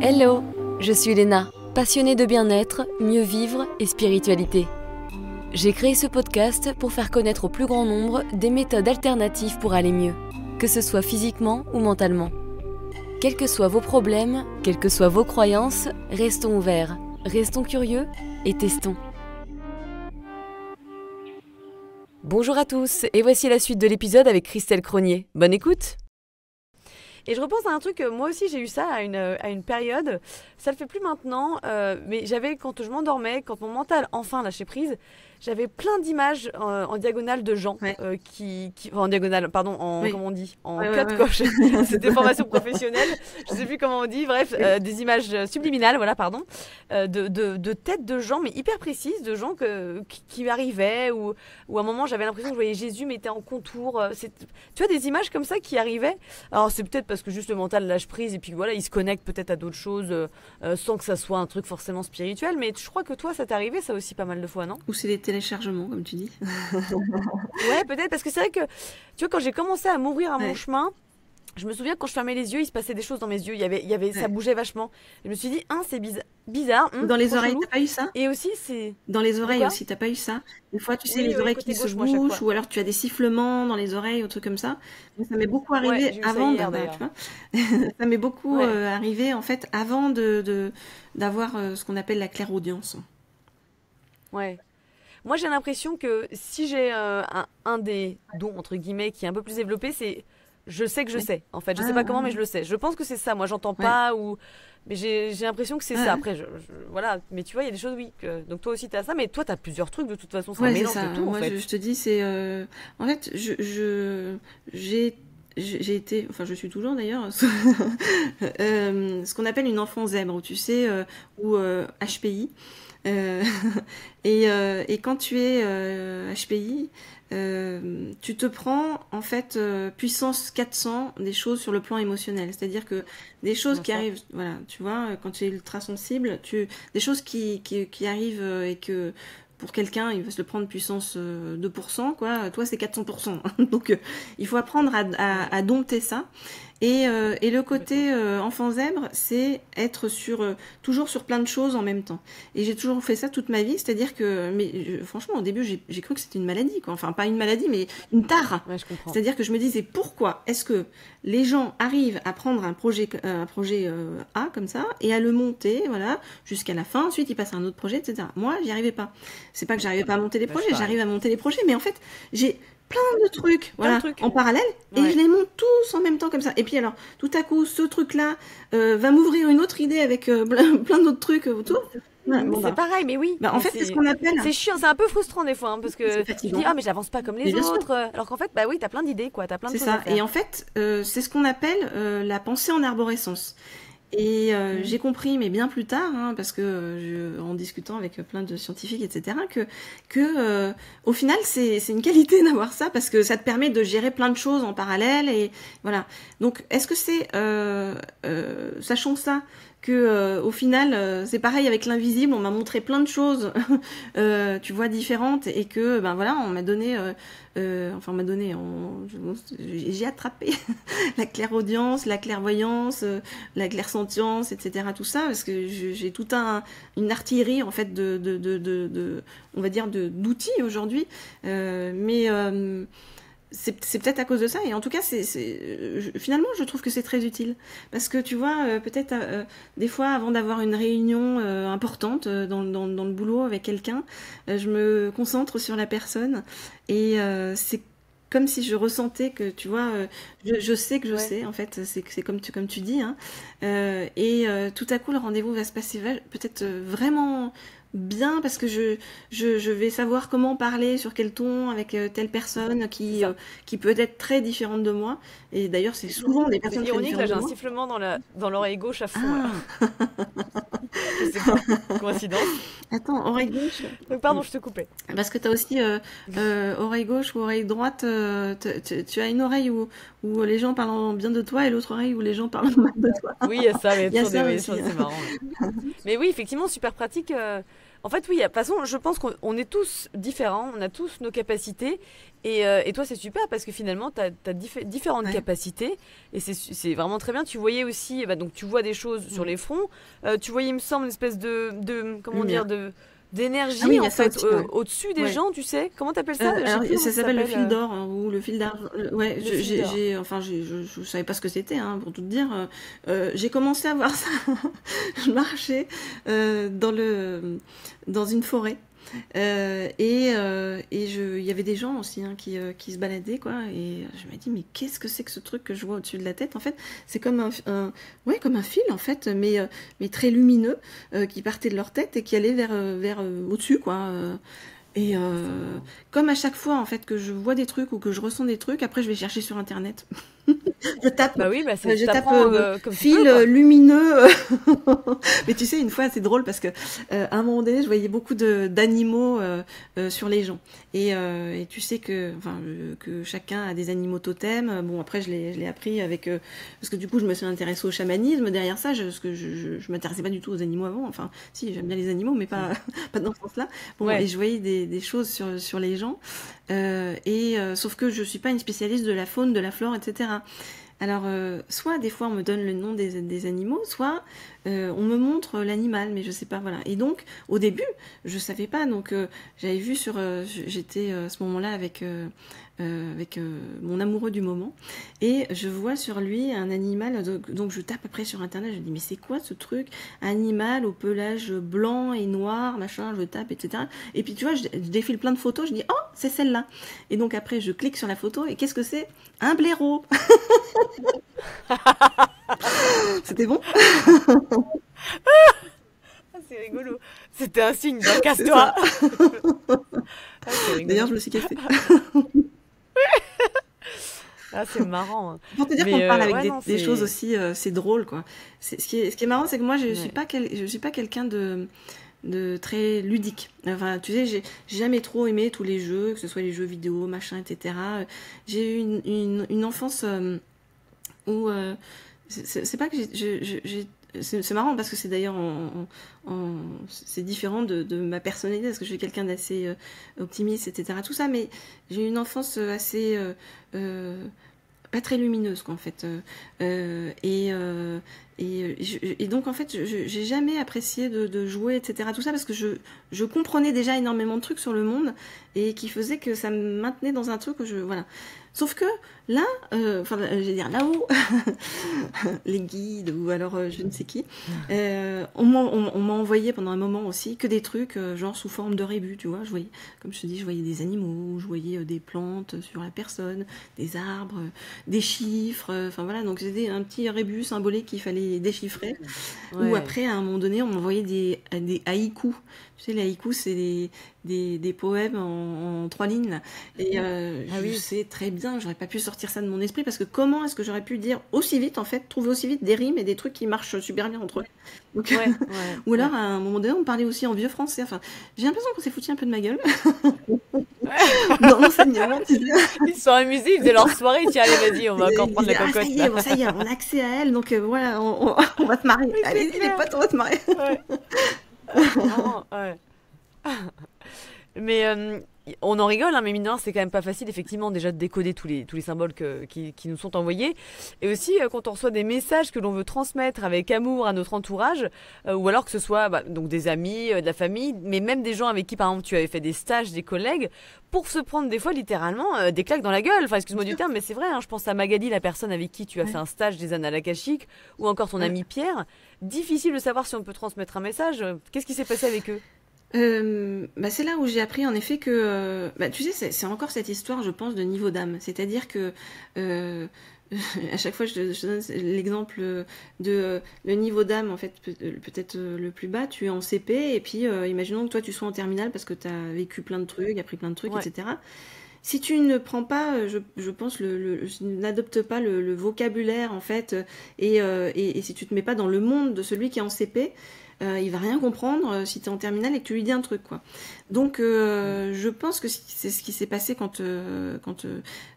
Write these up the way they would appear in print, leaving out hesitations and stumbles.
Hello, je suis Léna, passionnée de bien-être, mieux vivre et spiritualité. J'ai créé ce podcast pour faire connaître au plus grand nombre des méthodes alternatives pour aller mieux, que ce soit physiquement ou mentalement. Quels que soient vos problèmes, quelles que soient vos croyances, restons ouverts, restons curieux et testons. Bonjour à tous, et voici la suite de l'épisode avec Christelle Cronier. Bonne écoute! Et je repense à un truc, moi aussi j'ai eu ça à une période, ça le fait plus maintenant, mais j'avais, quand je m'endormais, quand mon mental enfin lâchait prise, j'avais plein d'images en diagonale de gens enfin, en diagonale, pardon, comment on dit, en cut quoi. C'était formation professionnelle, je sais plus comment on dit, bref, des images subliminales, voilà, pardon, de têtes de gens, mais hyper précises, de gens qui arrivaient, ou à un moment j'avais l'impression que je voyais Jésus mais était en contour, tu vois, des images comme ça qui arrivaient. Alors c'est peut-être parce que juste le mental lâche prise et puis voilà, il se connecte peut-être à d'autres choses sans que ça soit un truc forcément spirituel, mais je crois que toi ça t'est arrivé ça aussi pas mal de fois, non? Ou c'est des téléchargements, comme tu dis. Ouais, peut-être, parce que c'est vrai que, tu vois, quand j'ai commencé à m'ouvrir à mon chemin, je me souviens quand je fermais les yeux, il se passait des choses dans mes yeux, ça bougeait vachement. Je me suis dit, c'est bizarre. Dans les oreilles, t'as pas eu ça? Et aussi, c'est... Dans les oreilles aussi, t'as pas eu ça? Des fois, tu sais, les oreilles qui se bouchent, ou alors tu as des sifflements dans les oreilles, ou trucs comme ça. Ça m'est beaucoup arrivé avant, tu vois. Ça m'est beaucoup arrivé, en fait, avant d'avoir ce qu'on appelle la clairaudience. Ouais. Moi, j'ai l'impression que si j'ai un des dons, entre guillemets, qui est un peu plus développé, c'est... Je sais que je sais, en fait. Je sais pas comment, mais je le sais. Je pense que c'est ça. Moi, j'entends pas ou... Mais j'ai l'impression que c'est ça. Après, voilà. Mais tu vois, il y a des choses, oui. Donc, toi aussi, tu as ça. Mais toi, tu as plusieurs trucs, de toute façon. C'est un mélange de tout, Moi, en fait. je te dis, c'est... En fait, j'ai été, enfin je suis toujours d'ailleurs, ce qu'on appelle une enfant zèbre, tu sais, ou HPI. Et quand tu es HPI, tu te prends en fait puissance 400 des choses sur le plan émotionnel. C'est-à-dire que des choses qui arrivent, voilà, tu vois, quand tu es ultra sensible, des choses qui arrivent et que pour quelqu'un, il va se le prendre puissance 2%, quoi. Toi, c'est 400%. Donc, il faut apprendre à dompter ça. Et le côté enfant zèbre, c'est être toujours sur plein de choses en même temps. Et j'ai toujours fait ça toute ma vie, c'est-à-dire que, franchement, au début, j'ai cru que c'était une maladie, quoi. Enfin, pas une maladie, mais une tare. Ouais, je comprends. C'est-à-dire que je me disais, pourquoi est-ce que les gens arrivent à prendre un projet A comme ça et à le monter, voilà, jusqu'à la fin. Ensuite, ils passent à un autre projet, etc. Moi, j'y arrivais pas. C'est pas que j'arrivais pas à monter les projets, j'arrive à monter les projets, mais en fait, j'ai plein de trucs, en parallèle, et je les monte tous en même temps comme ça. Et puis alors, tout à coup, ce truc-là va m'ouvrir une autre idée avec plein d'autres trucs autour. C'est pareil, mais oui. En fait, c'est ce qu'on appelle... C'est chiant, c'est un peu frustrant des fois, parce que tu dis, mais j'avance pas comme les autres. Sûr. Alors qu'en fait, bah oui, t'as plein d'idées, quoi. T'as plein de choses à faire. Et en fait, c'est ce qu'on appelle la pensée en arborescence. Et j'ai compris, mais bien plus tard, parce que en discutant avec plein de scientifiques, etc., que au final, c'est une qualité d'avoir ça, parce que ça te permet de gérer plein de choses en parallèle, et voilà. Donc, est-ce que c'est, sachant ça, que au final, c'est pareil avec l'invisible, on m'a montré plein de choses, tu vois, différentes, et que, ben voilà, on m'a donné... j'ai attrapé la clairaudience, la clairvoyance, la clairsentience, etc. Tout ça, parce que j'ai toute une artillerie en fait on va dire d'outils aujourd'hui, mais c'est peut-être à cause de ça, et en tout cas finalement je trouve que c'est très utile, parce que tu vois, peut-être des fois avant d'avoir une réunion importante dans le boulot avec quelqu'un, je me concentre sur la personne, et c'est comme si je ressentais que, tu vois, je sais que je sais, en fait, c'est comme tu dis, et tout à coup le rendez-vous va se passer peut-être vraiment bien, parce que je vais savoir comment parler, sur quel ton, avec telle personne qui peut être très différente de moi. Et d'ailleurs, c'est souvent des personnes très différentes de moi. C'est ironique, là j'ai un sifflement dans l'oreille gauche à fond. Je sais pas, coïncidence. Attends, oreille gauche. Pardon, je te coupais. Parce que tu as aussi oreille gauche ou oreille droite. Tu as une oreille où les gens parlent bien de toi, et l'autre oreille où les gens parlent mal de toi. Oui, il y a ça, mais il y a ça aussi, c'est marrant. Mais oui, effectivement, super pratique. En fait, oui, de toute façon, je pense qu'on est tous différents, on a tous nos capacités. Et toi, c'est super parce que finalement, tu as, différentes Ouais. capacités. Et c'est vraiment très bien. Tu voyais aussi, donc tu vois des choses sur les fronts. Tu voyais, il me semble, une espèce comment dire, Lumière. Ah oui, d'énergie, il y en a ça fait, aussi, ouais. au-dessus des Ouais. gens, tu sais. Comment t'appelles ça? Je sais Alors, plus comment ça ça s'appelle le s'appelle. fil d'or, hein, ou le fil d'argent. Ouais, Le fil d'or. enfin, je savais pas ce que c'était, hein, pour tout te dire. J'ai commencé à voir ça. Je marchais dans une forêt. Il y avait des gens aussi, hein, qui se baladaient, quoi. Et je me dis, mais qu'est-ce que c'est que ce truc que je vois au-dessus de la tête? En fait, c'est comme ouais, comme un fil, en fait, mais très lumineux, qui partait de leur tête et qui allait vers au-dessus, quoi. Comme à chaque fois, en fait, que je vois des trucs ou que je ressens des trucs, après, je vais chercher sur Internet. Je tape, Bah oui, je tape t'apprends comme tu fil peux, quoi. lumineux. Mais tu sais, une fois, c'est drôle parce que à un moment donné, je voyais beaucoup d'animaux sur les gens. Et tu sais que chacun a des animaux totems. Bon, après, je l'ai appris avec parce que du coup, je me suis intéressée au chamanisme derrière ça, parce que je m'intéressais pas du tout aux animaux avant. Enfin, si, j'aime bien les animaux, mais pas pas dans ce sens-là. Bon, Ouais. et je voyais des choses sur les gens. Sauf que je suis pas une spécialiste de la faune, de la flore, etc. Alors, soit des fois on me donne le nom des animaux, soit on me montre l'animal, mais je sais pas, voilà. Et donc, au début, je savais pas, donc j'avais vu j'étais à ce moment-là avec mon amoureux du moment, et je vois sur lui un animal, donc je tape après sur internet, je dis mais c'est quoi ce truc, animal au pelage blanc et noir, machin, je tape, etc. Et puis tu vois, je défile plein de photos, je dis oh c'est celle-là, et donc après je clique sur la photo, et qu'est-ce que c'est? Un blaireau. C'était bon? Ah, c'est rigolo. C'était un signe, donc C'est ça. casse-toi. Ah, c'est D'ailleurs, rigolo. je me suis cassée. Ah, c'est marrant, hein. Pour te dire qu'on Mais parle avec ouais, non, des choses c'est. aussi, c'est drôle, quoi. Ce qui est marrant, c'est que moi, Ouais. je suis pas quelqu'un de très ludique. Enfin, tu sais, j'ai jamais trop aimé tous les jeux, que ce soit les jeux vidéo, machin, etc. J'ai eu une enfance où c'est pas que c'est marrant parce que c'est d'ailleurs c'est différent de ma personnalité parce que je suis quelqu'un d'assez optimiste, etc. Tout ça, mais j'ai eu une enfance assez pas très lumineuse, quoi, en fait. Et donc, en fait, j'ai jamais apprécié de jouer, etc. Tout ça parce que je comprenais déjà énormément de trucs sur le monde et qui faisait que ça me maintenait dans un truc voilà. Sauf que là, enfin, je vais dire là-haut, les guides ou alors je ne sais qui, on m'a envoyé pendant un moment aussi que des trucs genre sous forme de rébus, tu vois. Je voyais, comme je te dis, je voyais des animaux, je voyais des plantes sur la personne, des arbres, des chiffres, enfin voilà. Donc c'était un petit rébus symbolique qu'il fallait déchiffrer. Ou Ouais. après, à un moment donné, on m'envoyait des haïkus. Tu sais, les haïkus, c'est des poèmes en 3 lignes, là. Et Ah je oui. sais très bien que j'aurais pas pu sortir ça de mon esprit parce que comment est-ce que j'aurais pu dire aussi vite, en fait, trouver aussi vite des rimes et des trucs qui marchent super bien entre eux. Donc, Ouais, ouais, ou alors, ouais. à un moment donné, on parlait aussi en vieux français. Enfin, j'ai l'impression qu'on s'est foutu un peu de ma gueule dans l'enseignement, tu sais. Ils se sont amusés, ils faisaient leur soirée. Tiens, allez, vas-y, on va encore Ils prendre la disaient, ah, ça cocotte, y là. est, bon, ça y est, on a accès à elle, donc voilà, on va se marier. Oui, c'est Allez-y, les clair. potes, on va se marier. Ouais. Ah, c'est marrant, ouais. Mais on en rigole, hein, mais mine de rien, c'est quand même pas facile, effectivement, déjà de décoder tous les symboles qui nous sont envoyés. Et aussi, quand on reçoit des messages que l'on veut transmettre avec amour à notre entourage, ou alors que ce soit donc des amis, de la famille, mais même des gens avec qui, par exemple, tu avais fait des stages, des collègues, pour se prendre des fois littéralement des claques dans la gueule. Enfin, excuse-moi du terme, mais c'est vrai, hein, je pense à Magali, la personne avec qui tu as fait un stage des annales akashiques, ou encore ton Ouais. ami Pierre. Difficile de savoir si on peut transmettre un message. Qu'est-ce qui s'est passé avec eux? C'est là où j'ai appris en effet que, tu sais, c'est encore cette histoire, je pense, de niveau d'âme. C'est-à-dire que euh, à chaque fois, je donne l'exemple le niveau d'âme, en fait, peut-être le plus bas, tu es en CP, et puis imaginons que toi, tu sois en terminale parce que tu as vécu plein de trucs, appris plein de trucs, Ouais. etc. Si tu ne prends pas, je pense, n'adoptes pas le vocabulaire, en fait, et si tu te mets pas dans le monde de celui qui est en CP, il va rien comprendre si tu es en terminale et que tu lui dis un truc, quoi. Donc, je pense que c'est ce qui s'est passé quand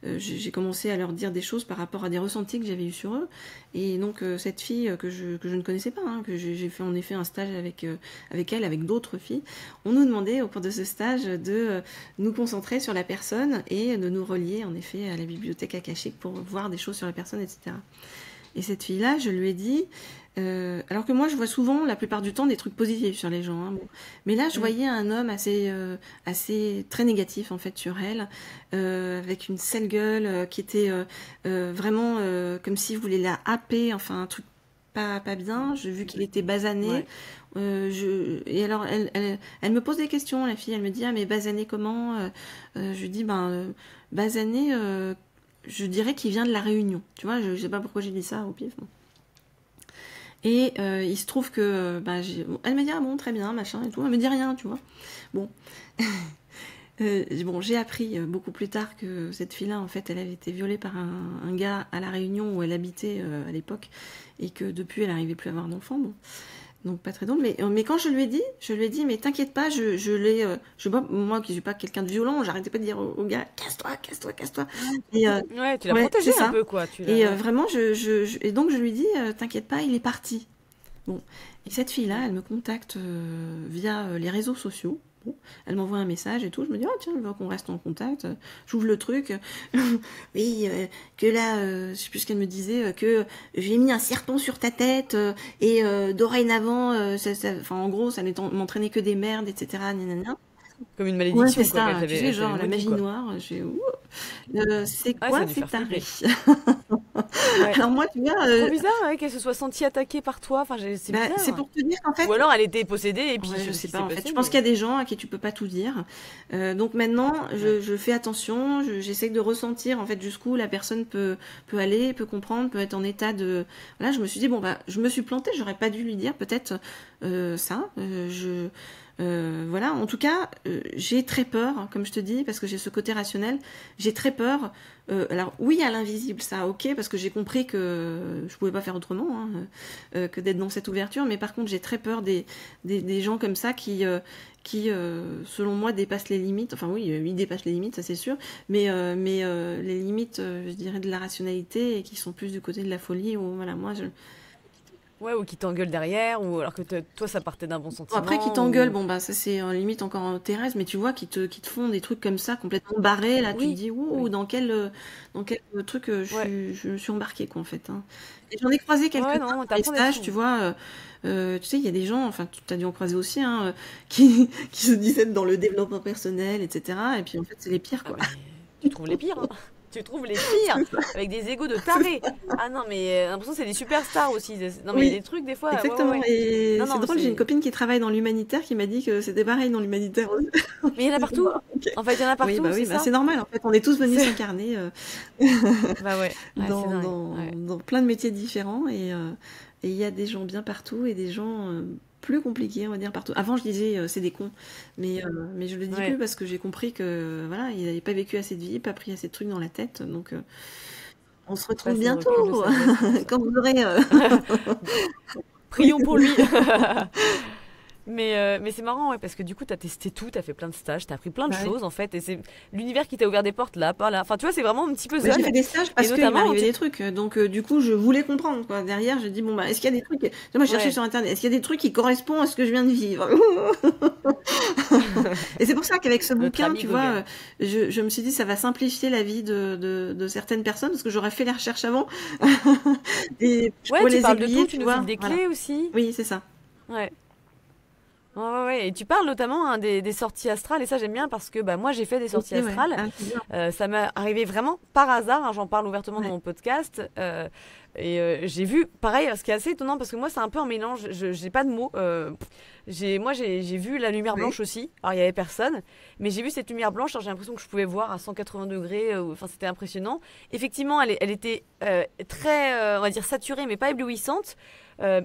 j'ai commencé à leur dire des choses par rapport à des ressentis que j'avais eu sur eux. Et donc, cette fille que je ne connaissais pas, hein, que j'ai fait en effet un stage avec elle, avec d'autres filles, on nous demandait au cours de ce stage de nous concentrer sur la personne et de nous relier en effet à la bibliothèque akashique pour voir des choses sur la personne, etc. Et cette fille-là, je lui ai dit, alors que moi je vois souvent, la plupart du temps, des trucs positifs sur les gens, hein, bon. Mais là je voyais un homme assez très négatif en fait sur elle, avec une sale gueule, qui était vraiment comme s'il voulait la happer, enfin un truc pas bien. J'ai vu qu'il était basané. Et alors elle me pose des questions, la fille, elle me dit mais basané comment, je lui dis basané, je dirais qu'il vient de la Réunion, tu vois, je sais pas pourquoi j'ai dit ça au pif. Bon. Et il se trouve que elle me dit bon très bien machin et tout, elle me dit rien, tu vois. Bon. J'ai appris beaucoup plus tard que cette fille-là, en fait, elle avait été violée par un gars à La Réunion où elle habitait à l'époque, et que depuis, elle n'arrivait plus à avoir d'enfants. Bon. Donc pas très drôle. Mais quand je lui ai dit, mais t'inquiète pas, moi qui suis pas quelqu'un de violent, j'arrêtais pas de dire au gars, casse-toi. Et, ouais, tu l'as protégé un peu, quoi. Vraiment, et donc je lui dis, t'inquiète pas, il est parti. Bon. Et cette fille-là, elle me contacte via les réseaux sociaux. Bon, elle m'envoie un message et tout, je me dis tiens, je veux qu'on reste en contact, j'ouvre le truc, oui, que là, je sais plus ce qu'elle me disait, que j'ai mis un serpent sur ta tête, et dorénavant, en gros, ça m'entraînait que des merdes, etc. Nanana. Comme une malédiction, ouais, c'est ça, tu sais, genre la magie noire, c'est quoi ces tarés? Ouais. Alors moi, tu vois... C'est trop bizarre qu'elle se soit sentie attaquée par toi, enfin, c'est bizarre. C'est pour te dire qu'en fait... Ou alors elle était possédée et puis... je sais pas, en fait. Je pense qu'il y a des gens à qui tu peux pas tout dire. Donc maintenant, je fais attention, j'essaie de ressentir en fait jusqu'où la personne peut aller, peut comprendre, peut être en état de... Là, je me suis dit, je me suis plantée, j'aurais pas dû lui dire peut-être ça. Voilà, en tout cas, j'ai très peur, comme je te dis, parce que j'ai ce côté rationnel, j'ai très peur. Alors oui, à l'invisible, ça, ok, parce que j'ai compris que je pouvais pas faire autrement que d'être dans cette ouverture, mais par contre, j'ai très peur des gens comme ça qui selon moi, dépassent les limites. Enfin oui, ils dépassent les limites, ça c'est sûr, mais les limites, je dirais, de la rationalité, et qui sont plus du côté de la folie, ou voilà, moi, Ouais, ou qui t'engueule derrière, ou alors que toi ça partait d'un bon sentiment. Après qui t'engueule, ça c'est limite encore Thérèse, mais tu vois qui te font des trucs comme ça complètement barrés, là tu te dis dans quel truc je me suis embarquée, quoi, en fait. Hein. Et j'en ai croisé quelques-uns dans les stages, tu vois. Tu sais, il y a des gens, enfin tu as dû en croiser aussi, hein, qui se disent être dans le développement personnel, etc. Et puis en fait c'est les pires, quoi. Tu trouves les pires, hein. Tu trouves les pires, avec des égos de tarés. Ah non, mais l'impression que c'est des superstars aussi. Non, mais il y a des trucs des fois. Exactement. Ouais. Et c'est drôle, j'ai une copine qui travaille dans l'humanitaire qui m'a dit que c'était pareil dans l'humanitaire. Mais il y en a partout. Okay. En fait, il y en a partout. C'est normal. En fait, on est tous venus s'incarner dans plein de métiers différents, et il y a des gens bien partout et des gens plus compliqué, on va dire, partout. Avant, je disais c'est des cons, mais je le dis plus parce que j'ai compris que voilà, ils n'avaient pas vécu assez de vie, pas pris assez de trucs dans la tête, donc on se retrouve bientôt quand vous aurez. Prions pour lui. Mais c'est marrant, parce que du coup, tu as testé tout, tu as fait plein de stages, tu as appris plein de choses, en fait, et c'est l'univers qui t'a ouvert des portes là, pas là. Enfin, tu vois, c'est vraiment un petit peu ça. J'ai fait des stages parce qu'il m'arrivait des trucs, donc du coup, je voulais comprendre, quoi. Derrière, je dis, est-ce qu'il y a des trucs... Moi, je cherchais sur Internet, est-ce qu'il y a des trucs qui correspondent à ce que je viens de vivre? Et c'est pour ça qu'avec ce bouquin, tu vois, je me suis dit, ça va simplifier la vie de certaines personnes, parce que j'aurais fait les recherches avant. Et je pourrais les parles aiguiller, de tout, tu nous files des clés aussi. Oui, c'est ça. Ouais. Ouais. Et tu parles notamment des sorties astrales, et ça j'aime bien parce que moi j'ai fait des sorties astrales. Ça m'est arrivé vraiment par hasard, j'en parle ouvertement dans mon podcast. Et j'ai vu, pareil, ce qui est assez étonnant parce que moi c'est un peu un mélange, j'ai pas de mots. J'ai vu la lumière blanche aussi, alors il y avait personne, mais j'ai vu cette lumière blanche, j'ai l'impression que je pouvais voir à 180 degrés, enfin c'était impressionnant. Effectivement, elle était très, on va dire saturée, mais pas éblouissante.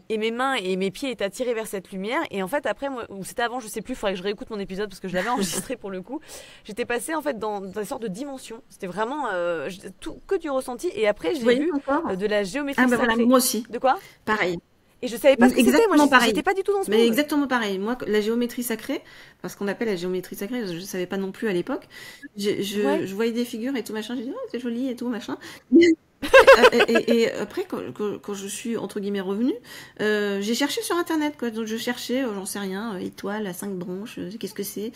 Et mes mains et mes pieds étaient attirés vers cette lumière, et en fait après moi, ou c'était avant, je sais plus, il faudrait que je réécoute mon épisode parce que je l'avais enregistré pour le coup, j'étais passée en fait dans des sortes de dimensions, c'était vraiment que du ressenti, et après j'ai vu de la géométrie sacrée. Voilà, moi aussi. De quoi? Pareil. Et je savais pas ce que c'était. Moi, Exactement pareil. j'étais pas du tout dans ce Mais monde. exactement pareil. Moi, la géométrie sacrée, parce qu'on appelle la géométrie sacrée, je savais pas non plus à l'époque. Ouais. Je voyais des figures et tout machin. J'ai dit, oh, c'est joli et tout machin. Et après, quand je suis entre guillemets revenue, j'ai cherché sur internet, quoi. Donc je cherchais, j'en sais rien, étoile à 5 branches, qu'est-ce que c'est?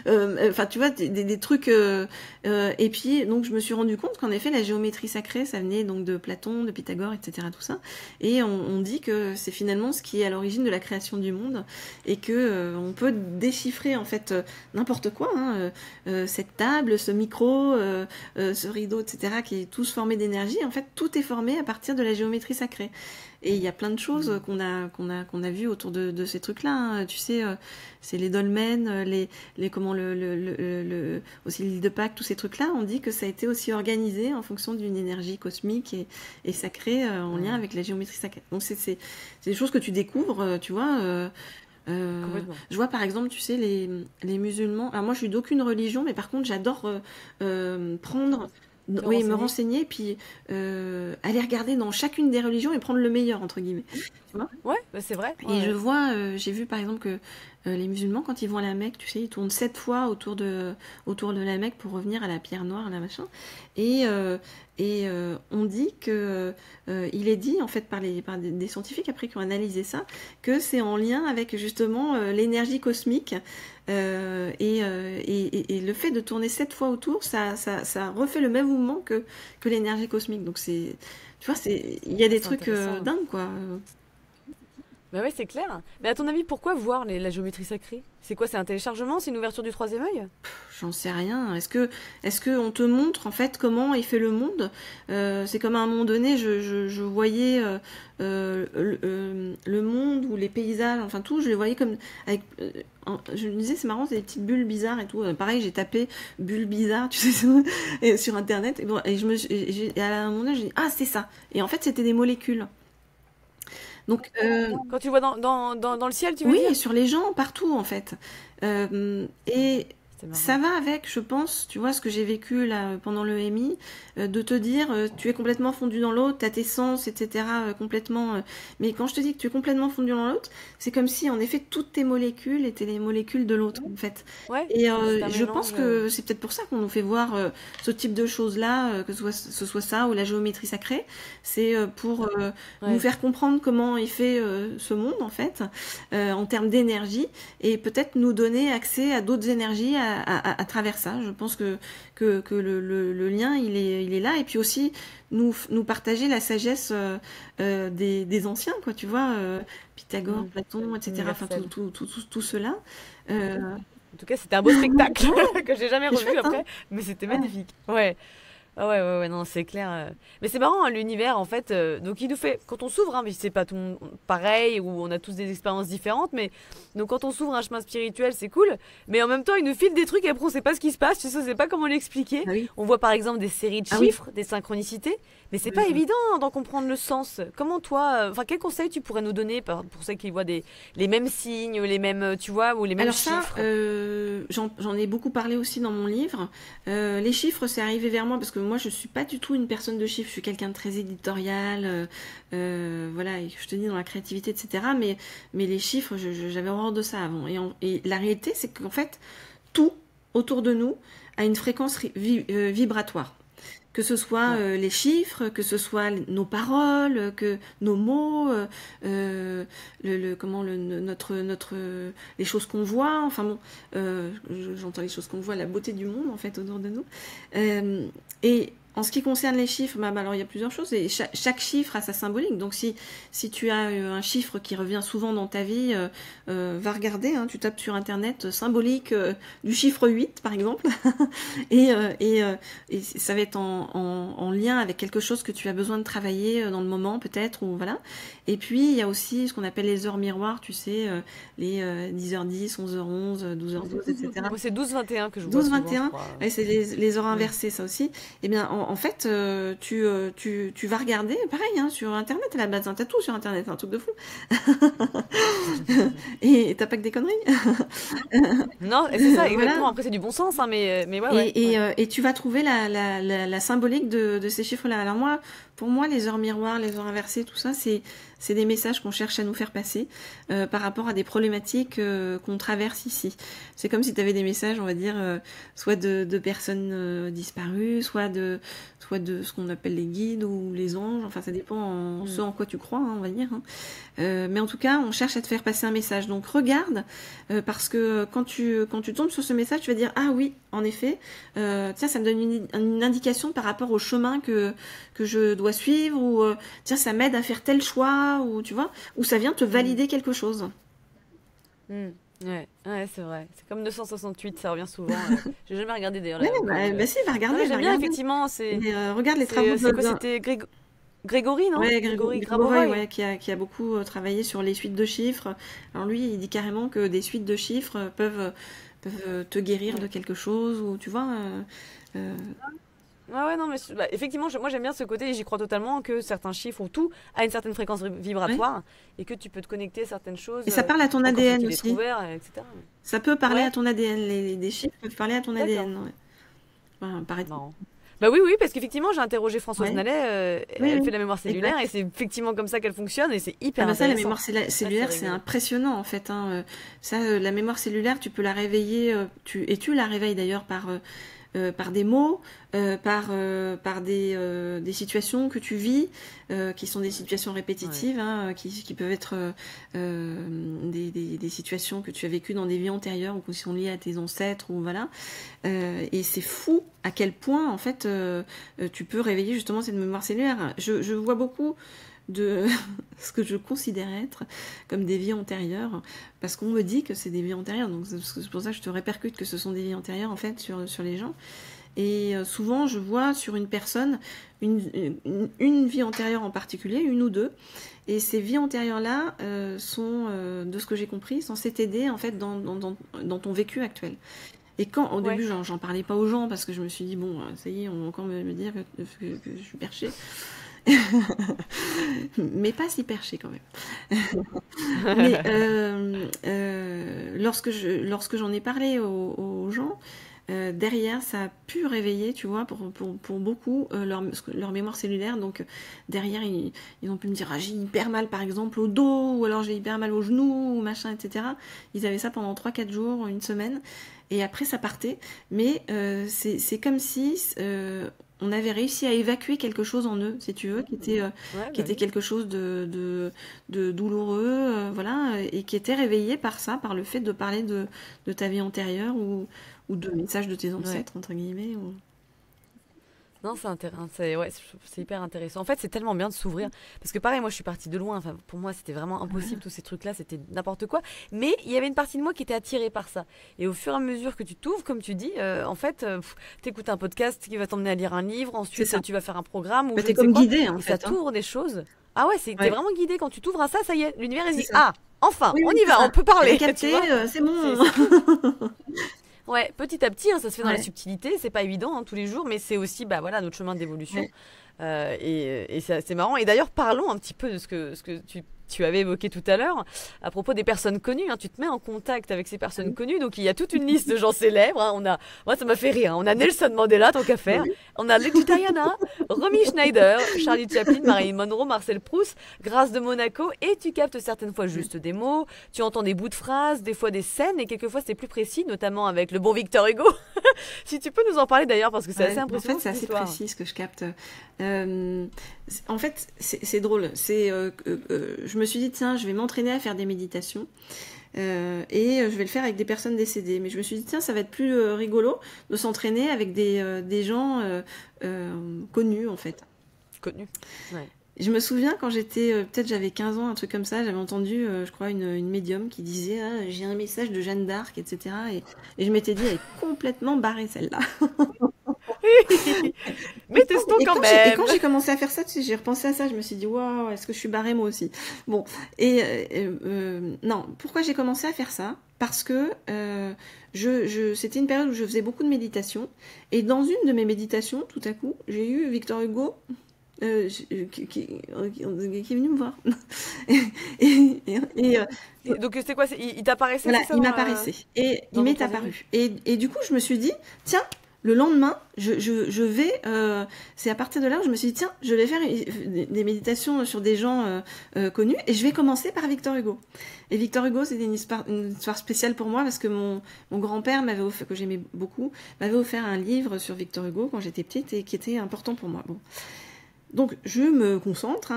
Enfin, tu vois, des trucs. Et puis, donc, je me suis rendu compte qu'en effet, la géométrie sacrée, ça venait donc de Platon, de Pythagore, etc. Tout ça. Et on dit que c'est finalement ce qui est à l'origine de la création du monde, et que on peut déchiffrer en fait n'importe quoi, hein, cette table, ce micro, ce rideau, etc., qui est tous formés d'énergie. En fait, tout est formé à partir de la géométrie sacrée. Et il y a plein de choses qu'on a vues autour de ces trucs-là, hein. Tu sais, c'est les dolmens, aussi l'île de Pâques, tous ces trucs-là. On dit que ça a été aussi organisé en fonction d'une énergie cosmique et sacrée, en lien avec la géométrie sacrée. Donc c'est des choses que tu découvres, tu vois. Je vois par exemple, tu sais, les musulmans. Alors moi, je suis d'aucune religion, mais par contre, j'adore prendre. Oui, me renseigner, puis aller regarder dans chacune des religions et prendre le meilleur, entre guillemets. Tu vois? Ouais, bah, c'est vrai. Et Ouais. je vois, j'ai vu par exemple que les musulmans, quand ils vont à la Mecque, tu sais, ils tournent 7 fois autour de la Mecque pour revenir à la pierre noire, là, machin. Et, on dit que, il est dit, en fait, par des scientifiques, après, qui ont analysé ça, que c'est en lien avec, justement, l'énergie cosmique. Et le fait de tourner 7 fois autour, ça refait le même mouvement que l'énergie cosmique. Donc, tu vois, il y a des C'est trucs intéressant. dingues, quoi. Bah ouais, c'est clair. Mais à ton avis, pourquoi voir la géométrie sacrée? C'est quoi? C'est un téléchargement? C'est une ouverture du troisième œil? J'en sais rien. Est-ce que on te montre en fait comment est fait le monde? C'est comme à un moment donné, je voyais le monde ou les paysages, enfin tout, je les voyais comme avec. Je me disais c'est marrant, c'est des petites bulles bizarres et tout. Pareil, j'ai tapé bulles bizarres, tu sais, sur internet. Et, bon, et à un moment donné, j'ai dit ah c'est ça. Et en fait, c'était des molécules. Donc, Quand tu vois dans le ciel, tu veux oui, dire? et sur les gens, partout en fait. Et C'est marrant. ça va avec, je pense, tu vois, ce que j'ai vécu là pendant le MI, de te dire, tu es complètement fondu dans l'autre, t'as tes sens, etc., complètement. Mais quand je te dis que tu es complètement fondu dans l'autre, c'est comme si, en effet, toutes tes molécules étaient les molécules de l'autre, en fait. Ouais, Et c'est un je pense mélange. que c'est peut-être pour ça qu'on nous fait voir ce type de choses-là, que ce soit ça ou la géométrie sacrée. C'est pour nous Ouais. faire comprendre comment est fait ce monde, en fait, en termes d'énergie, et peut-être nous donner accès à d'autres énergies à travers ça. Je pense que le lien, il est là, et puis aussi nous partager la sagesse des anciens, quoi, tu vois, Pythagore, Platon, etc., enfin Universel. tout cela. Euh, En tout cas, c'était un beau spectacle que j'ai jamais c'est revu chouette, hein. après, mais c'était magnifique. Ouais. Ah ouais, non, c'est clair. Mais c'est marrant, hein, l'univers, en fait. Donc, il nous fait, quand on s'ouvre, hein, mais c'est pas tout pareil, ou on a tous des expériences différentes, mais donc quand on s'ouvre un chemin spirituel, c'est cool. Mais en même temps, il nous file des trucs, et après, on sait pas ce qui se passe, tu sais, on sait pas comment l'expliquer. Ah oui. On voit par exemple des séries de Ah oui. chiffres, des synchronicités, mais c'est pas évident d'en comprendre le sens. Comment toi, enfin, quel conseil tu pourrais nous donner pour ceux qui voient les mêmes signes, les mêmes, tu vois, ou les mêmes Alors ça, chiffres? j'en ai beaucoup parlé aussi dans mon livre. Les chiffres, c'est arrivé vers moi parce que moi, je suis pas du tout une personne de chiffres. Je suis quelqu'un de très éditorial, voilà, et je te dis dans la créativité, etc. Mais les chiffres, j'avais horreur de ça avant. Et la réalité, c'est qu'en fait, tout autour de nous a une fréquence vibratoire. Que ce soit les chiffres, que ce soit nos paroles, que nos mots, les choses qu'on voit. Enfin bon, j'entends les choses qu'on voit, la beauté du monde en fait autour de nous. Et en ce qui concerne les chiffres, alors il y a plusieurs choses. Et chaque chiffre a sa symbolique. Donc si tu as un chiffre qui revient souvent dans ta vie, va regarder. Hein, tu tapes sur internet symbolique du chiffre 8 par exemple, et ça va être en lien avec quelque chose que tu as besoin de travailler dans le moment peut-être, ou voilà. Et puis il y a aussi ce qu'on appelle les heures miroirs, tu sais, les 10h10, 11h11, 12h12, etc. Moi, c'est 12-21 que je vois souvent, je 12-21, crois. ouais, c'est les heures inversées, ça aussi. Eh bien, en fait, tu vas regarder, pareil, hein, sur Internet à la base, hein, t'as tout sur Internet, c'est un truc de fou. Et t'as pas que des conneries. Non, et c'est ça, exactement. Voilà. Après, c'est du bon sens, hein, mais ouais. Et tu vas trouver la symbolique de ces chiffres-là. Alors moi, pour moi, les heures miroirs, les heures inversées, tout ça, c'est des messages qu'on cherche à nous faire passer par rapport à des problématiques qu'on traverse ici. C'est comme si tu avais des messages, on va dire, soit de personnes disparues, soit de ce qu'on appelle les guides ou les anges. Enfin, ça dépend ce en quoi tu crois, hein, on va dire. Hein. Mais en tout cas, on cherche à te faire passer un message. Donc regarde, parce que quand tu tombes sur ce message, tu vas dire ah oui, en effet, tiens, ça me donne une indication par rapport au chemin que je dois suivre, ou tiens, ça m'aide à faire tel choix, ou tu vois, ou ça vient te valider quelque chose. Ouais, c'est vrai. C'est comme 268, ça revient souvent. J'ai jamais regardé d'ailleurs. Bah si, va regarder. J'aime bien, effectivement. Regarde les travaux de... C'était Grégory, non? Ouais, Grégory Grabovoy, ouais, qui a beaucoup travaillé sur les suites de chiffres. Alors lui, il dit carrément que des suites de chiffres peuvent te guérir de quelque chose, ou tu vois. Ouais, non, mais effectivement, moi j'aime bien ce côté, et j'y crois totalement, que certains chiffres ou tout a une certaine fréquence vibratoire, et que tu peux te connecter à certaines choses. Et ça parle à ton ADN aussi. Etc. Ça peut parler à ton ADN, des chiffres peuvent parler à ton ADN. Ouais. Enfin, bah oui, parce qu'effectivement, j'ai interrogé Françoise Nallet, elle fait de la mémoire cellulaire, et c'est effectivement comme ça qu'elle fonctionne, et c'est hyper intéressant. Ça, la mémoire cellulaire, c'est impressionnant en fait. Hein. Ça, la mémoire cellulaire, tu peux la réveiller, tu la réveilles d'ailleurs par des mots, par des situations que tu vis, qui sont des situations répétitives, hein, qui peuvent être des situations que tu as vécues dans des vies antérieures, ou qui sont liées à tes ancêtres, ou voilà. Et c'est fou à quel point en fait tu peux réveiller justement cette mémoire cellulaire. Je vois beaucoup de ce que je considère être comme des vies antérieures, parce qu'on me dit que c'est des vies antérieures, donc c'est pour ça que je te répercute que ce sont des vies antérieures en fait sur les gens. Et souvent je vois sur une personne une vie antérieure en particulier, une ou deux, et ces vies antérieures là sont, de ce que j'ai compris, censées t'aider en fait dans ton vécu actuel. Et quand au début j'en parlais pas aux gens, parce que je me suis dit bon, ça y est, on va encore me dire que je suis perchée. Mais pas si perché quand même. Mais lorsque j'en ai parlé aux gens, derrière ça a pu réveiller, tu vois, pour beaucoup leur mémoire cellulaire. Donc derrière ils ont pu me dire j'ai hyper mal par exemple au dos, ou alors j'ai hyper mal au genou, ou machin, etc. Ils avaient ça pendant 3-4 jours, une semaine, et après ça partait. Mais c'est comme si on avait réussi à évacuer quelque chose en eux, si tu veux, qui était quelque chose de douloureux, voilà, et qui était réveillé par ça, par le fait de parler de ta vie antérieure, ou de messages de tes ancêtres, entre guillemets. Non, c'est hyper intéressant. En fait, c'est tellement bien de s'ouvrir. Parce que pareil, moi, je suis partie de loin. Enfin, pour moi, c'était vraiment impossible, tous ces trucs-là. C'était n'importe quoi. Mais il y avait une partie de moi qui était attirée par ça. Et au fur et à mesure que tu t'ouvres, comme tu dis, en fait, t'écoutes un podcast qui va t'emmener à lire un livre. Ensuite, tu vas faire un programme. Ou t'es comme guidé, en et fait. ça t'ouvre des choses. Ah ouais, t'es vraiment guidé. Quand tu t'ouvres à ça, ça y est, l'univers, il dit enfin, oui, on y va, on peut parler. Capté, c'est bon. Ouais, petit à petit, ça se fait dans la subtilité, c'est pas évident tous les jours, mais c'est aussi notre chemin d'évolution. Et c'est marrant. Et d'ailleurs, parlons un petit peu de ce que tu avais évoqué tout à l'heure, à propos des personnes connues. Tu te mets en contact avec ces personnes connues, donc il y a toute une liste de gens célèbres. Moi, ça m'a fait rire. On a Nelson Mandela, tant qu'à faire. On a Lady Diana, Romy Schneider, Charlie Chaplin, Marilyn Monroe, Marcel Proust, Grâce de Monaco. Et tu captes certaines fois juste des mots, tu entends des bouts de phrases, des fois des scènes, et quelquefois c'est plus précis, notamment avec le bon Victor Hugo. Si tu peux nous en parler d'ailleurs, parce que c'est assez impressionnant. En fait, c'est assez précis ce que je capte. En fait, c'est drôle. Je me suis dit, tiens, je vais m'entraîner à faire des méditations. Et je vais le faire avec des personnes décédées. Mais je me suis dit, tiens, ça va être plus rigolo de s'entraîner avec des gens connus, en fait. Connus, ouais. Je me souviens quand peut-être j'avais 15 ans, un truc comme ça, j'avais entendu, je crois, une médium qui disait j'ai un message de Jeanne d'Arc, etc. Et je m'étais dit, elle est complètement barrée, celle-là. Mais testons quand Et même. quand j'ai commencé à faire ça, tu sais, j'ai repensé à ça, je me suis dit, waouh, est-ce que je suis barrée moi aussi? Bon, non, pourquoi j'ai commencé à faire ça? Parce que c'était une période où je faisais beaucoup de méditation, et dans une de mes méditations, tout à coup, j'ai eu Victor Hugo qui est venu me voir. Donc c'est quoi? Il t'apparaissait, Voilà, c'est ça, il m'apparaissait. Et il dans m'est ton apparu. Et du coup, je me suis dit, tiens, le lendemain, je vais... c'est à partir de là où je me suis dit, tiens, je vais faire des méditations sur des gens connus, et je vais commencer par Victor Hugo. Et Victor Hugo, c'était une histoire spéciale pour moi, parce que mon grand-père, que j'aimais beaucoup, m'avait offert un livre sur Victor Hugo quand j'étais petite, et qui était important pour moi. Bon. Donc, je me concentre,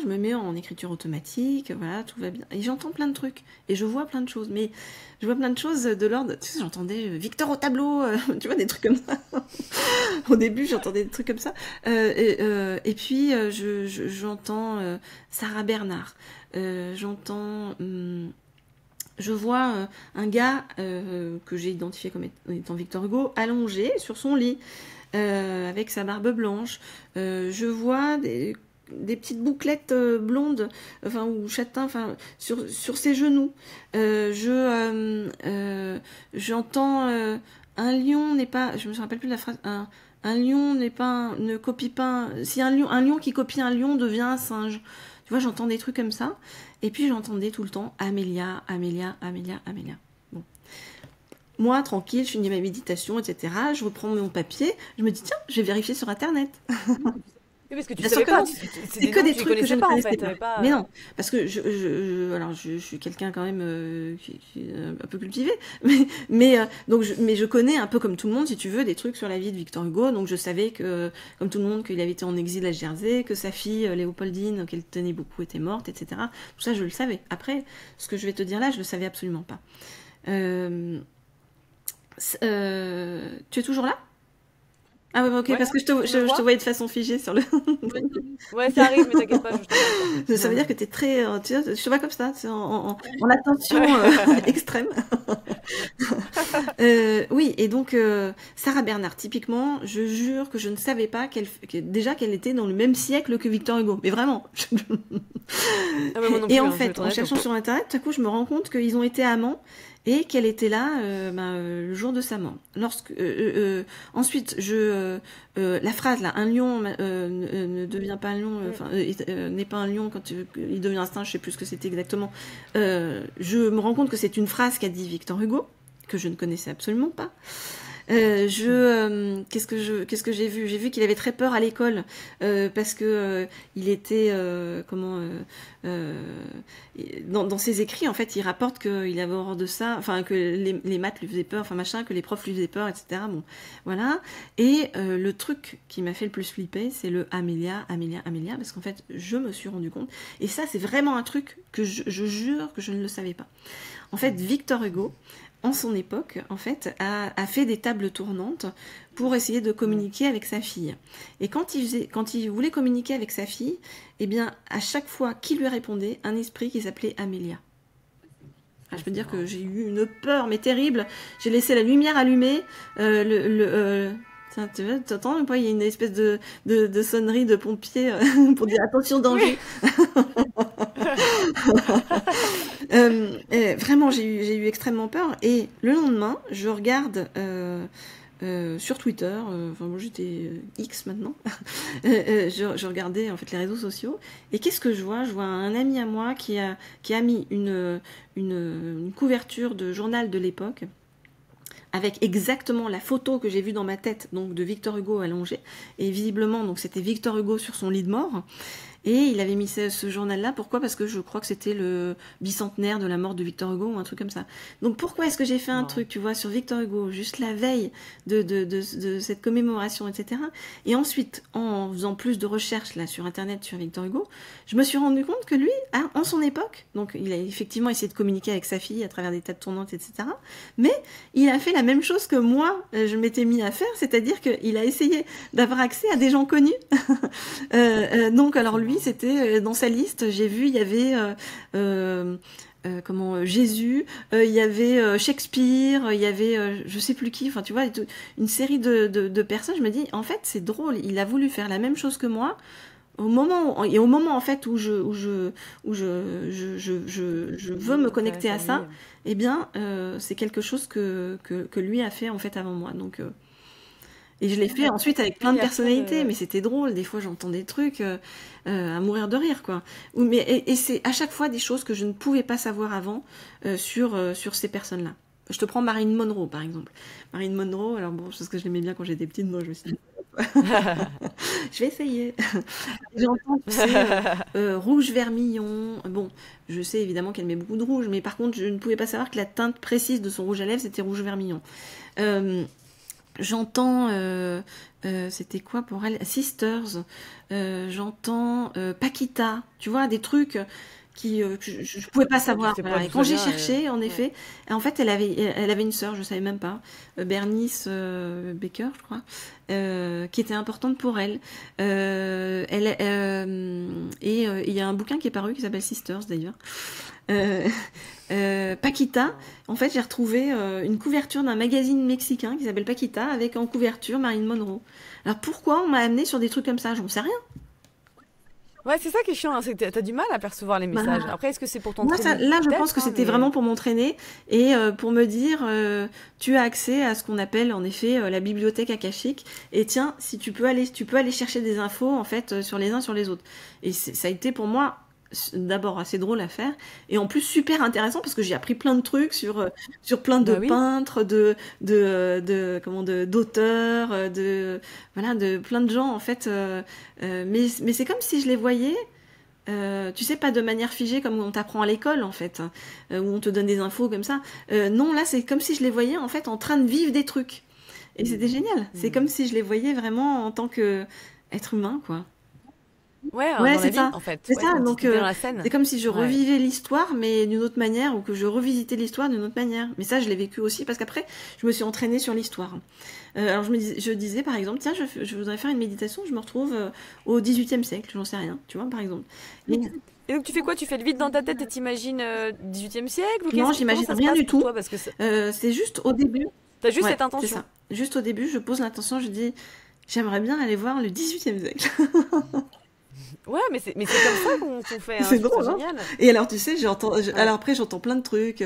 je me mets en écriture automatique, voilà, tout va bien. Et j'entends plein de trucs, et je vois plein de choses, mais je vois plein de choses de l'ordre, tu sais, j'entendais Victor au tableau, tu vois, des trucs comme ça. Au début, j'entendais des trucs comme ça. Et puis, j'entends Sarah Bernard, j'entends... je vois un gars que j'ai identifié comme étant Victor Hugo, allongé sur son lit, avec sa barbe blanche. Je vois des petites bouclettes blondes, ou châtain, sur ses genoux. J'entends un lion n'est pas, je me rappelle plus de la phrase, un lion ne copie pas, si un lion qui copie un lion devient un singe. Tu vois, j'entends des trucs comme ça. Et puis j'entendais tout le temps Amélia, Amélia, Amélia, Amélia. Bon. Moi, tranquille, je finis ma méditation, etc. Je reprends mon papier. Je me dis, tiens, je vais vérifier sur Internet. Oui, parce que tu Bien savais sûr que pas. non. C'est que des trucs que je ne connaissais pas. Mais non, parce que je suis quelqu'un quand même qui est un peu cultivé. Mais je connais un peu comme tout le monde, si tu veux, des trucs sur la vie de Victor Hugo. Donc je savais que, comme tout le monde, qu'il avait été en exil à Jersey, que sa fille Léopoldine, qu'elle tenait beaucoup, était morte, etc. Tout ça, je le savais. Après, ce que je vais te dire là, je le savais absolument pas. Tu es toujours là? Ah ouais, ok, ouais, parce que je te voyais de façon figée sur le... Ouais, ça arrive, mais t'inquiète pas, je Ça veut dire que t'es très... tu vois, je te vois comme ça, en attention extrême. Oui, et donc, Sarah Bernard, typiquement, je jure que je ne savais pas déjà qu'elle était dans le même siècle que Victor Hugo. Mais vraiment. Ah, mais moi non plus, et en fait, en cherchant sur Internet, tout à coup, je me rends compte qu'ils ont été amants, et qu'elle était là le jour de sa mort. Ensuite, la phrase là, un lion ne devient pas un lion, n'est pas un lion quand il devient un singe, je sais plus ce que c'était exactement. Je me rends compte que c'est une phrase qu'a dit Victor Hugo, que je ne connaissais absolument pas. Qu'est-ce que j'ai vu? J'ai vu qu'il avait très peur à l'école parce que il était dans ses écrits, en fait, il rapporte qu'il avait horreur de ça, enfin que les maths lui faisaient peur, enfin machin, que les profs lui faisaient peur, etc. Bon, voilà. Et le truc qui m'a fait le plus flipper, c'est le Amélia, Amélia, Amélia, parce qu'en fait, je me suis rendu compte, et ça, c'est vraiment un truc que je jure que je ne le savais pas. En fait, Victor Hugo, en son époque, en fait, a fait des tables tournantes pour essayer de communiquer avec sa fille. Et quand il voulait communiquer avec sa fille, eh bien, à chaque fois qu'il lui répondait, un esprit qui s'appelait Amélia. Ah, je peux dire que j'ai eu une peur, mais terrible. J'ai laissé la lumière allumée, tu entends ou pas? Il y a une espèce de sonnerie de pompier pour dire attention, danger. Vraiment, j'ai eu extrêmement peur. Et le lendemain, je regarde sur Twitter, moi j'étais X maintenant, je regardais en fait les réseaux sociaux. Et qu'est-ce que je vois? Je vois un ami à moi qui a mis une couverture de journal de l'époque, avec exactement la photo que j'ai vue dans ma tête, donc de Victor Hugo allongé, et visiblement donc c'était Victor Hugo sur son lit de mort. Et il avait mis ce journal-là. Pourquoi? Parce que je crois que c'était le bicentenaire de la mort de Victor Hugo ou un truc comme ça. Donc pourquoi est-ce que j'ai fait un truc, tu vois, sur Victor Hugo, juste la veille de cette commémoration, etc. Et ensuite, en faisant plus de recherches là sur Internet sur Victor Hugo, je me suis rendu compte que lui, en son époque, donc il a effectivement essayé de communiquer avec sa fille à travers des tables tournantes, etc. Mais il a fait la même chose que moi, je m'étais mis à faire, c'est-à-dire qu'il a essayé d'avoir accès à des gens connus Donc alors lui, c'était dans sa liste, j'ai vu, il y avait Jésus, il y avait Shakespeare, il y avait je sais plus qui, enfin tu vois, une série de personnes. Je me dis, en fait, c'est drôle, il a voulu faire la même chose que moi. Au moment en fait où je veux me connecter à ça, eh bien c'est quelque chose que lui a fait en fait avant moi. Donc et je l'ai fait ensuite avec plein de personnalités, mais c'était drôle. Des fois, j'entends des trucs à mourir de rire, quoi. Et c'est à chaque fois des choses que je ne pouvais pas savoir avant sur ces personnes-là. Je te prends Marilyn Monroe, par exemple. Marilyn Monroe, alors bon, parce que je l'aimais bien quand j'étais petite, donc je me suis dit, je vais essayer. J'entends, tu sais, rouge vermillon. Bon, je sais évidemment qu'elle met beaucoup de rouge, mais par contre, je ne pouvais pas savoir que la teinte précise de son rouge à lèvres, c'était rouge vermillon. J'entends, c'était quoi pour elle? Sisters. J'entends Paquita. Tu vois, des trucs que je pouvais pas savoir. Voilà. Et quand j'ai cherché, en effet, en fait, elle avait une sœur, je savais même pas, Bernice Baker, je crois, qui était importante pour elle. Et il y a un bouquin qui est paru qui s'appelle Sisters d'ailleurs. Paquita, en fait j'ai retrouvé une couverture d'un magazine mexicain qui s'appelle Paquita avec en couverture Marilyn Monroe. Alors pourquoi on m'a amené sur des trucs comme ça? J'en sais rien. Ouais, c'est ça qui est chiant, hein, c'est que t'as du mal à percevoir les messages. Après, est-ce que c'est pour t'entraîner? Là, je pense que c'était vraiment pour m'entraîner et pour me dire, tu as accès à ce qu'on appelle en effet la bibliothèque akashique. Et tiens, si tu peux aller chercher des infos en fait sur les uns sur les autres. Et ça a été pour moi d'abord assez drôle à faire et en plus super intéressant parce que j'ai appris plein de trucs sur plein de peintres, d'auteurs, voilà, de plein de gens en fait. Mais c'est comme si je les voyais. Tu sais, pas de manière figée comme on t'apprend à l'école en fait, où on te donne des infos comme ça. Non, là c'est comme si je les voyais en fait en train de vivre des trucs. Et c'était génial. C'est comme si je les voyais vraiment en tant que être humain, quoi. Ouais, c'est ça. En fait. C'est ça. Donc c'est comme si je revivais l'histoire, mais d'une autre manière, ou que je revisitais l'histoire d'une autre manière. Mais ça, je l'ai vécu aussi parce qu'après, je me suis entraînée sur l'histoire. Alors je disais par exemple, tiens, je voudrais faire une méditation. Je me retrouve au XVIIIe siècle, j'en sais rien, tu vois, par exemple. Et donc tu fais quoi? Tu fais le vide dans ta tête et t'imagines 18e siècle ou non, j'imagine rien du tout. Toi, parce que c'est juste au début. T'as juste cette intention. C'est ça. Juste au début, je pose l'intention, je dis, j'aimerais bien aller voir le XVIIIe siècle. Ouais, mais c'est comme ça qu'on fait. Hein, c'est drôle, hein. Génial. Et alors, tu sais, alors après, j'entends plein de trucs.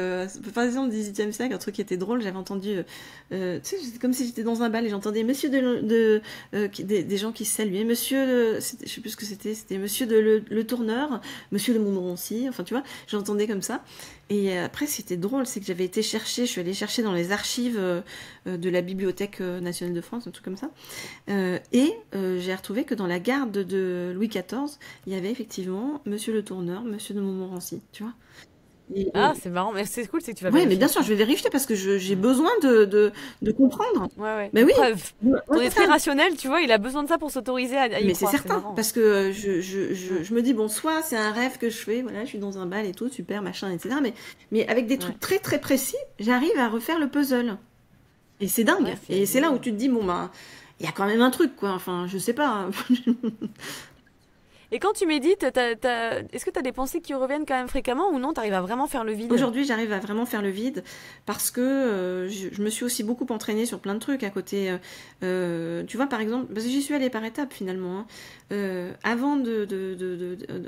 Par exemple, au XVIIIe siècle, un truc qui était drôle, j'avais entendu. Tu sais, c'était comme si j'étais dans un bal et j'entendais monsieur des gens qui se saluaient. Monsieur, je sais plus ce que c'était monsieur le tourneur, monsieur de Montmorency. Enfin, tu vois, j'entendais comme ça. Et après, c'était drôle, c'est que je suis allée chercher dans les archives de la Bibliothèque nationale de France, un truc comme ça. Et j'ai retrouvé que dans la garde de Louis XIV, il y avait effectivement monsieur le tourneur, monsieur de Montmorency, tu vois. C'est marrant, mais c'est cool, c'est que tu vas vérifier. Oui, mais bien sûr, je vais vérifier parce que j'ai besoin de comprendre. Ouais. Mais oui. Preuve. Ton esprit rationnel, tu vois, il a besoin de ça pour s'autoriser à y mais croire. C'est certain, parce que je me dis, bon, soit c'est un rêve que je fais, voilà, je suis dans un bal et tout, super, machin, etc. Mais avec des trucs très très précis, j'arrive à refaire le puzzle. Et c'est dingue. Et c'est là où tu te dis, bon, bah, il y a quand même un truc, quoi. Enfin, je sais pas. Et quand tu médites, est-ce que tu as des pensées qui reviennent quand même fréquemment ou non? Tu arrives à vraiment faire le vide? Aujourd'hui, j'arrive à vraiment faire le vide parce que je me suis aussi beaucoup entraînée sur plein de trucs à côté. Tu vois, par exemple, parce que j'y suis allée par étapes finalement. Hein. Avant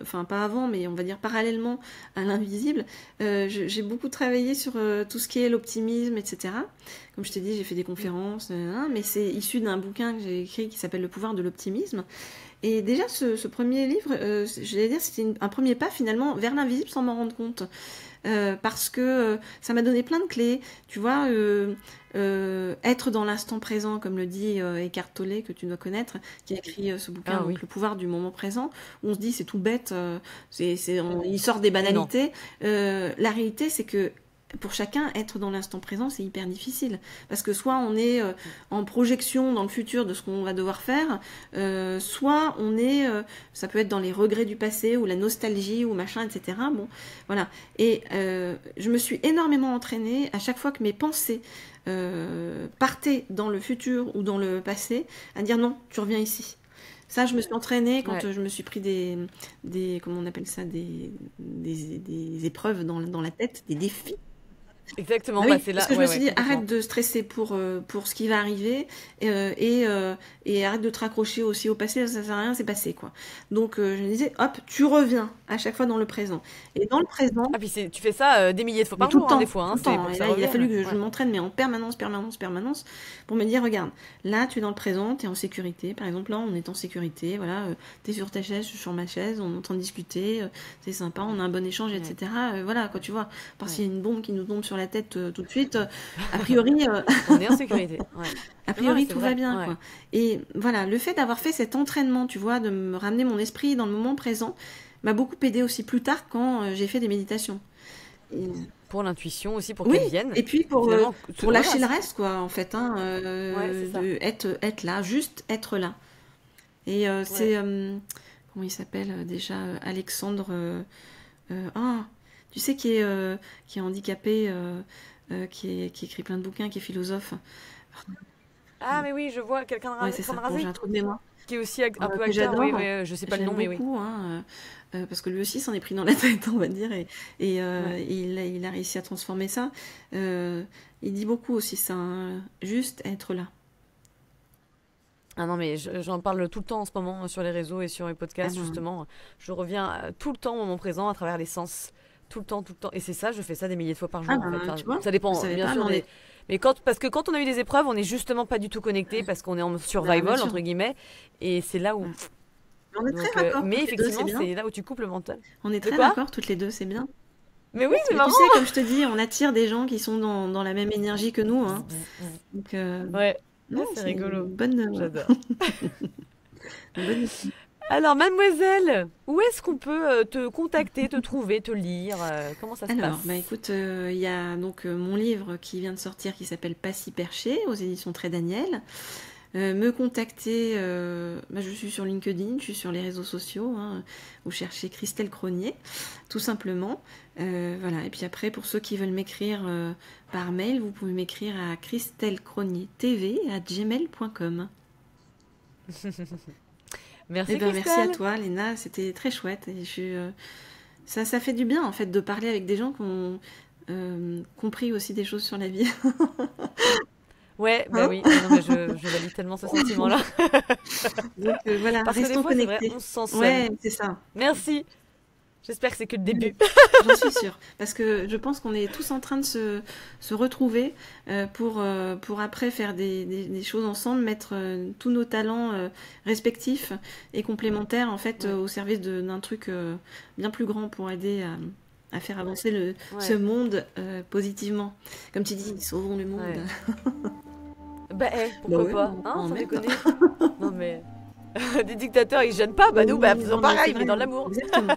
enfin pas avant, mais on va dire parallèlement à l'invisible, j'ai beaucoup travaillé sur tout ce qui est l'optimisme, etc. Comme je t'ai dit, j'ai fait des conférences, mais c'est issu d'un bouquin que j'ai écrit qui s'appelle Le pouvoir de l'optimisme. Et déjà, ce premier livre, j'allais dire, c'était un premier pas finalement vers l'invisible sans m'en rendre compte. Parce que ça m'a donné plein de clés. Tu vois, être dans l'instant présent, comme le dit Eckhart Tolle, que tu dois connaître, qui a écrit ce bouquin, donc, Le pouvoir du moment présent, où on se dit c'est tout bête, il sort des banalités. La réalité, c'est que pour chacun, être dans l'instant présent, c'est hyper difficile. Parce que soit on est en projection dans le futur de ce qu'on va devoir faire, soit on est, ça peut être dans les regrets du passé, ou la nostalgie, ou machin, etc. Bon, voilà. Et je me suis énormément entraînée à chaque fois que mes pensées partaient dans le futur ou dans le passé, à dire non, tu reviens ici. Ça, je me suis entraînée quand Ouais. je me suis pris comment on appelle ça, des épreuves dans la tête, des défis. Exactement, Bah bah oui, c'est parce là, que je ouais, me ouais, suis dit, complètement. arrête de stresser pour ce qui va arriver et arrête de te raccrocher aussi au passé, ça sert à rien, c'est passé, quoi. Donc, je me disais, hop, tu reviens à chaque fois dans le présent. Et dans le présent, Ah, puis tu fais ça des milliers de fois mais par jour, hein, des fois, tout hein, le c'est temps, pour hein. que Et ça là, il a fallu revienne. que je Ouais. m'entraîne, mais en permanence, permanence, permanence, pour me dire, regarde, là, tu es dans le présent, tu es en sécurité. Par exemple, là, on est en sécurité, voilà, tu es sur ta chaise, je suis sur ma chaise, on est en train de discuter, c'est sympa, on a un bon échange, Ouais. etc. Voilà, quoi, tu vois, parce Ouais. qu'il y a une bombe qui nous tombe sur la tête tout de suite, a priori, On est en sécurité. Ouais. a Non, mais priori, c'est tout va vrai. bien, Ouais. quoi. Et voilà, le fait d'avoir fait cet entraînement, tu vois, de me ramener mon esprit dans le moment présent, m'a beaucoup aidé aussi plus tard quand j'ai fait des méditations. Et- Pour l'intuition aussi, pour Oui, qu'elle vienne. et puis Finalement, pour voilà. lâcher le reste, quoi, en fait, hein, Ouais, c'est ça. être là, juste être là. Et Ouais. comment il s'appelle déjà Alexandre, ah, tu sais, qui est handicapé, qui écrit plein de bouquins, qui est philosophe. Ah, mais oui, je vois quelqu'un Ouais, c'est crâne ça. Bon, j'ai rasé, un trou de mémoire. qui est aussi un peu Que acteur. Oui, j'adore. oui, je sais pas le J'aime nom, mais oui. beaucoup, hein, parce que lui aussi s'en est pris dans la tête, on va dire, et Ouais. il a réussi à transformer ça. Il dit beaucoup aussi ça, hein, juste être là. Ah non, mais j'en parle tout le temps en ce moment sur les réseaux et sur les Ah podcasts, non, justement. Je reviens tout le temps au moment présent à travers les sens. Tout le temps, tout le temps. Et c'est ça, je fais ça des milliers de fois par ah jour, en fait. ben, Enfin, tu vois, ça je dépend, savais bien pas, mais sûr, on des... est... Mais parce que quand on a eu des épreuves, on n'est justement pas du tout connecté parce qu'on est en Bah, bien survival, sûr. entre guillemets. Et c'est là où... On est très Donc, raccord mais toutes les deux, c'est effectivement, bien. c'est là où tu coupes le mental. On est De très quoi? raccord toutes les deux, c'est bien. Mais oui, c'est Mais tu marrant. sais, comme je te dis, on attire des gens qui sont dans la même énergie que nous, hein. Donc, Ouais, non, c'est c'est rigolo. une bonne, J'adore. une bonne... Alors, mademoiselle, où est-ce qu'on peut te contacter, te trouver, te lire comment ça se Alors, passe? bah écoute, il y a donc mon livre qui vient de sortir qui s'appelle Pas si perché aux éditions Très Daniel. Me contacter, bah, je suis sur LinkedIn, je suis sur les réseaux sociaux, hein, vous cherchez Christelle Cronier, tout simplement. Voilà. Et puis après, pour ceux qui veulent m'écrire par mail, vous pouvez m'écrire à christellecronier@gmail.com. Merci, Eh ben, merci à Christelle. toi, Léna, c'était très chouette. Et ça fait du bien, en fait, de parler avec des gens qui ont compris aussi des choses sur la vie. Ouais, bah Hein. oui, non, mais je valide tellement ce sentiment-là. Donc voilà, Parce que des restons fois, c'est vrai, connectés. on se sent seul. Ouais, c'est ça. Merci. J'espère que c'est que le début. J'en suis sûre. Parce que je pense qu'on est tous en train de se retrouver pour après faire des choses ensemble, mettre tous nos talents respectifs et complémentaires en fait Ouais. au service d'un truc bien plus grand pour aider à faire avancer ce Ouais. monde positivement. Comme tu dis, sauvons le monde. Ouais. Bah, Bah pourquoi ouais, pas, on hein, sans met. déconner. Non, mais des dictateurs, ils gênent pas. Bah, nous, bah, Oui, faisons non, mais c'est pareil, mais vrai, dans l'amour. exactement.